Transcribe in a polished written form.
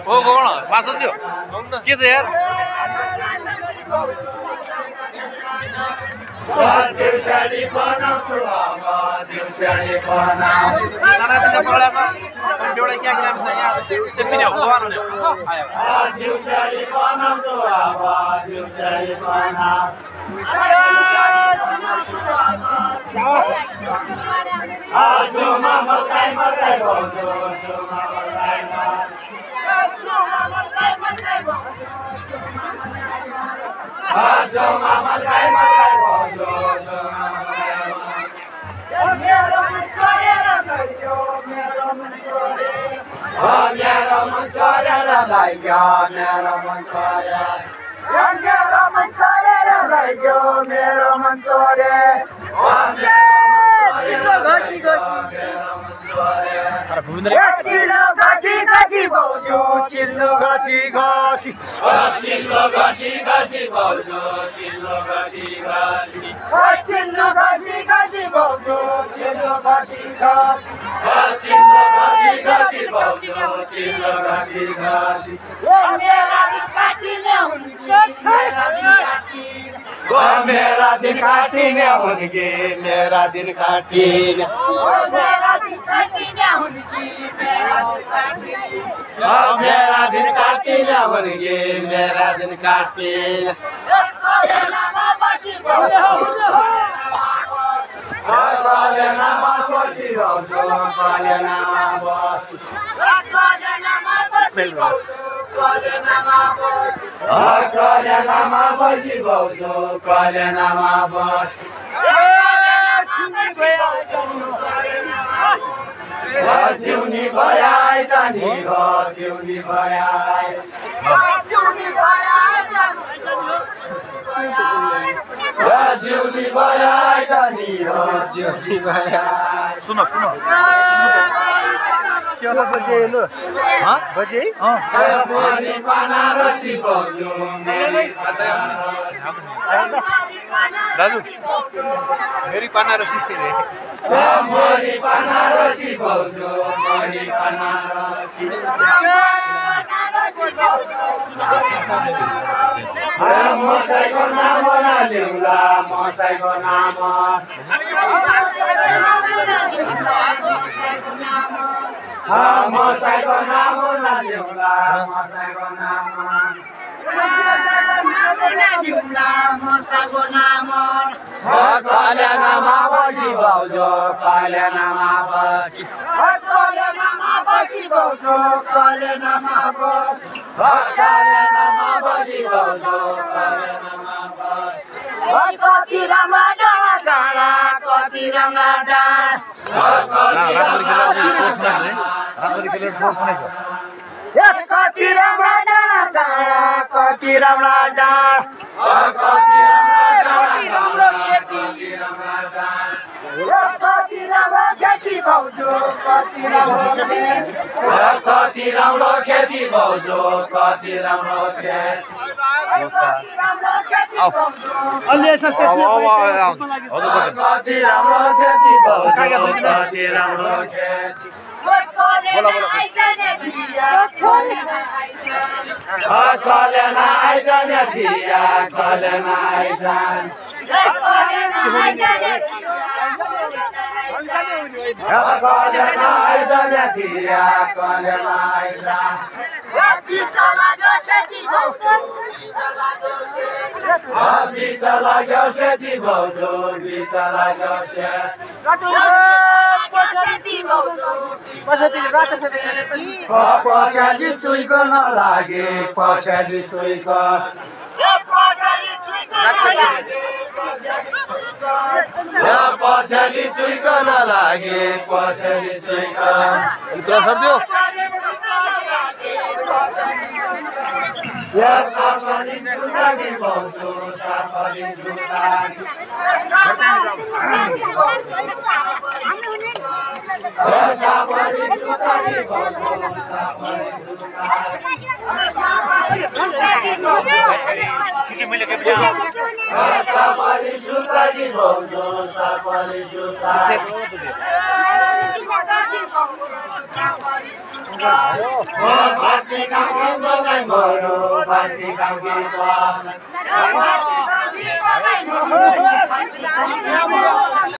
ओ कौन मासो थियो के छ यार देउसाडी बनाउँछु अब देउसाडी बनाउँछु नाना तिनले पगला छ एउटा क्या किन त यहाँ सेपिने हो गवार हुने आयो देउसाडी बनाउँछु अब देउसाडी बनाउँछु आजोमा मकाई मकाई बोल्छु आजोमा मकाई आजोमा मकाई मकाई बोल्छु मेरो मन छोडेर गयो मेरो मन छोडेर गयो मेरो मन छोडेर गयो मेरो मन छोडे चिल्लो घसी घसी चिल्लो घसी घसी बोल्छु चिल्लो घसी घसी चिल्लो घसी घसी बोल्छु चिल्लो घसी घसी चिल्लो घसी घसी बोल्छु चिल्लो घसी घसी चिल्लो घसी घसी बोल्छु चिल्लो घसी घसी मेरा दिन काटिने हुन्के मेरा दिन काटिने हुन्के मेरा दिन काटिने मेरा दिन काटिने हुन्के मेरा दिन काटिने हुन्के मेरा दिन काटिने कलेनामा बसी कलेनामा बसी कलेनामा बसी कलेनामा बसी बोल्छु कलेनामा बसी जिउनी भयाइ जानी हो जिउनी भयाइ जिउनी भयाइ जानी हो जिउनी भयाइ सुनो सुनो क्या बजे लो हाँ बजे मोरी बनारसी बोल्छु दाजु मेरी बनारसी रे मोरी बनारसी बोल्छु मोरी बनारसी मसाइको नाम नलिउँला मसाइको नाम मसाइको नाम नलिउँला मसाइको नाम मसाइको नाम कलेनामा बसी बोल्छु कलेनामा बसी कलेनामा बसी बोल्छु कलेनामा बसी कलेनामा बसी बोल्छु कलेनामा बसी कति राम्रा डाँडा डाँडा कति राम्रा कति राम्रा डाँडा डाँडा कति राम्रा डाँडा कति राम्रो खेती कति राम्रो खेती भाउजू कति राम्रो खेती भाउजू कति राम्रो खेती अलि यसो कति राम्रो खेती भाउजू कति राम्रो खेती कलेना आइजान थिया कलेना आइजान पछाडि चुइको नलागे पछाडि चुइको पछाडि चुइको नलागे पछाडि चुइको सापरी जुटाकी भाउजू सापरी जुटाकी सापरी जुटाकी भाउजू सापरी सापरी जुटाकी भाउजू सापरी जुटाकी भाती काकी मलाई मरो भाती काकी